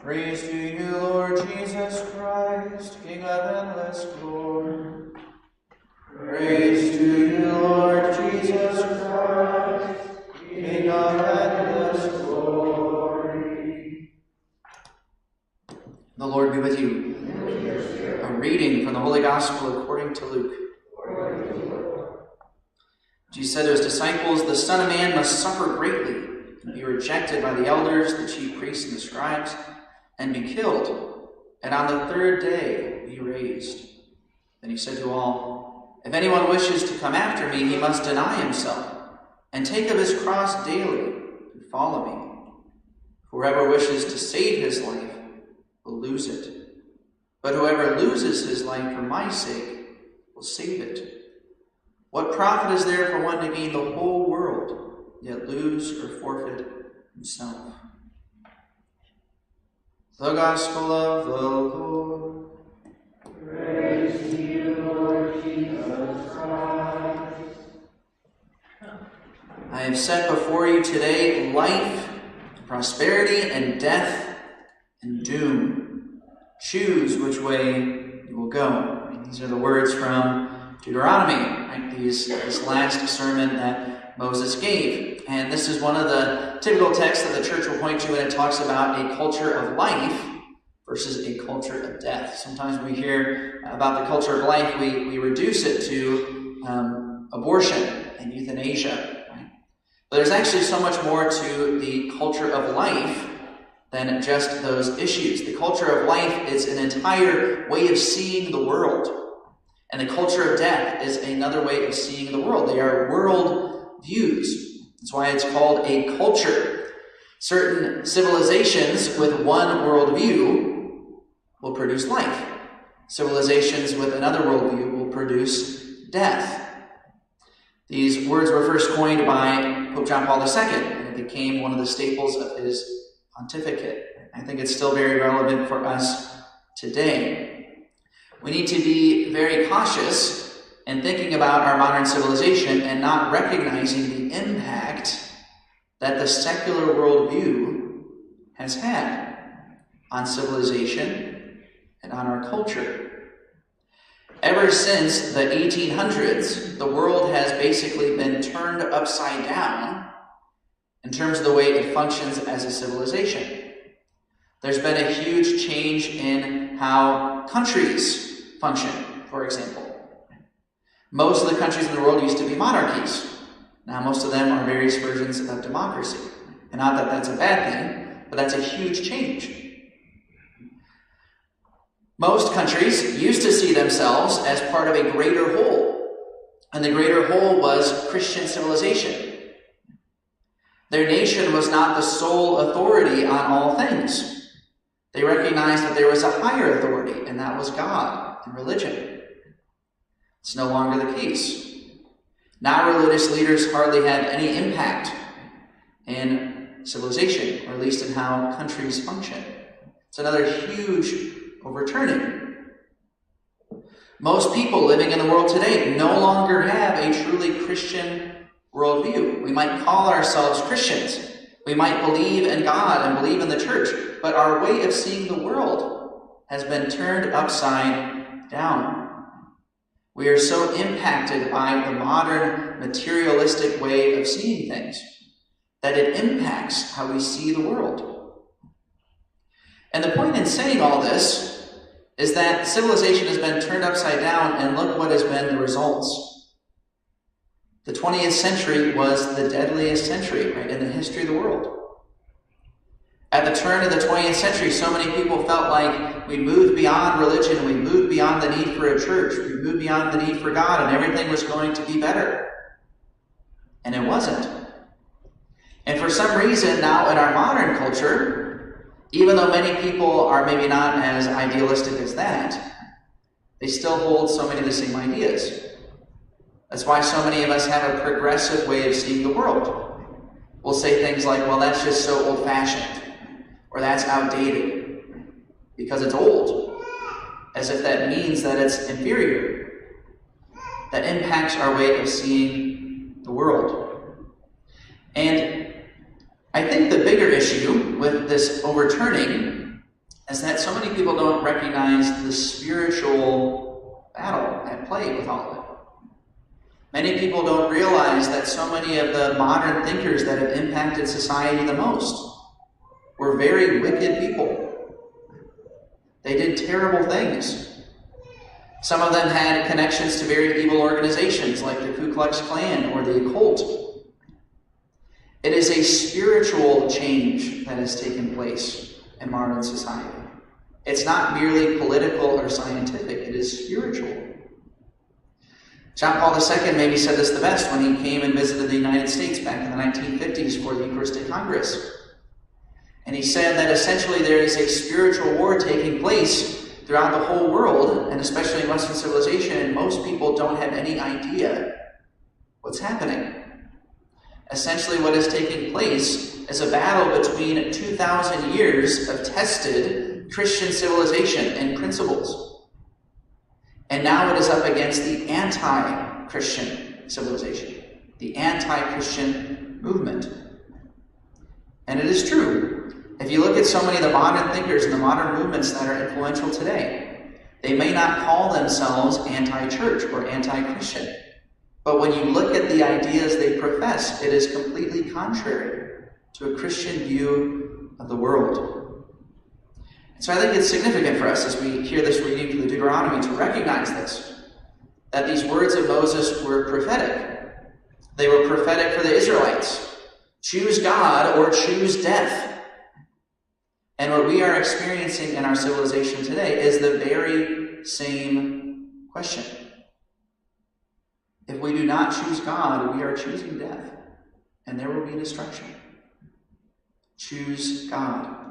Praise to you, Lord Jesus Christ, King of endless glory. Praise to you, Lord Jesus Christ, King of endless glory. The Lord be with you. A reading from the Holy Gospel according to Luke. Jesus said to his disciples, "The Son of Man must suffer greatly, and be rejected by the elders, the chief priests, and the scribes, and be killed, and on the third day be raised." Then he said to all, "If anyone wishes to come after me, he must deny himself, and take up his cross daily, and follow me. Whoever wishes to save his life will lose it. But whoever loses his life for my sake will save it. What profit is there for one to gain the whole world, yet lose or forfeit himself?" The Gospel of the Lord. Praise to you, Lord Jesus Christ. I have set before you today life, prosperity, and death, and doom. Choose which way you will go. These are the words from Deuteronomy, right? This last sermon that Moses gave. And this is one of the typical texts that the church will point to when it talks about a culture of life versus a culture of death. Sometimes we hear about the culture of life, we reduce it to abortion and euthanasia. Right? But there's actually so much more to the culture of life than just those issues. The culture of life is an entire way of seeing the world. And the culture of death is another way of seeing the world. They are world views. That's why it's called a culture. Certain civilizations with one worldview will produce life. Civilizations with another worldview will produce death. These words were first coined by Pope John Paul II, and it became one of the staples of his pontificate. I think it's still very relevant for us today. We need to be very cautious in thinking about our modern civilization and not recognizing the impact that the secular worldview has had on civilization and on our culture. Ever since the 1800s, the world has basically been turned upside down in terms of the way it functions as a civilization. There's been a huge change in how countries function, for example. Most of the countries in the world used to be monarchies. Now most of them are various versions of democracy. And not that that's a bad thing, but that's a huge change. Most countries used to see themselves as part of a greater whole. And the greater whole was Christian civilization. Their nation was not the sole authority on all things. They recognized that there was a higher authority, and that was God and religion. It's no longer the case. Now religious leaders hardly have any impact in civilization, or at least in how countries function. It's another huge overturning. Most people living in the world today no longer have a truly Christian worldview. We might call ourselves Christians. We might believe in God and believe in the church, but our way of seeing the world has been turned upside down. We are so impacted by the modern materialistic way of seeing things that it impacts how we see the world. And the point in saying all this is that civilization has been turned upside down, and look what has been the results. The 20th century was the deadliest century, right, in the history of the world. At the turn of the 20th century, so many people felt like we moved beyond religion, we moved beyond the need for a church, we moved beyond the need for God, and everything was going to be better. And it wasn't. And for some reason, now in our modern culture, even though many people are maybe not as idealistic as that, they still hold so many of the same ideas. That's why so many of us have a progressive way of seeing the world. We'll say things like, well, that's just so old-fashioned, or that's outdated, because it's old, as if that means that it's inferior. That impacts our way of seeing the world. And I think the bigger issue with this overturning is that so many people don't recognize the spiritual battle at play with all of it. Many people don't realize that so many of the modern thinkers that have impacted society the most were very wicked people. They did terrible things. Some of them had connections to very evil organizations like the Ku Klux Klan or the occult. It is a spiritual change that has taken place in modern society. It's not merely political or scientific, it is spiritual. John Paul II maybe said this the best when he came and visited the United States back in the 1950s for the Eucharistic Congress. And he said that essentially there is a spiritual war taking place throughout the whole world, and especially in Western civilization, and most people don't have any idea what's happening. Essentially what is taking place is a battle between 2,000 years of tested Christian civilization and principles. And now it is up against the anti-Christian civilization, the anti-Christian movement. And it is true. If you look at so many of the modern thinkers and the modern movements that are influential today, they may not call themselves anti-church or anti-Christian. But when you look at the ideas they profess, it is completely contrary to a Christian view of the world. So I think it's significant for us as we hear this reading from the Deuteronomy to recognize this, that these words of Moses were prophetic. They were prophetic for the Israelites. Choose God or choose death. And what we are experiencing in our civilization today is the very same question. If we do not choose God, we are choosing death, and there will be destruction. Choose God.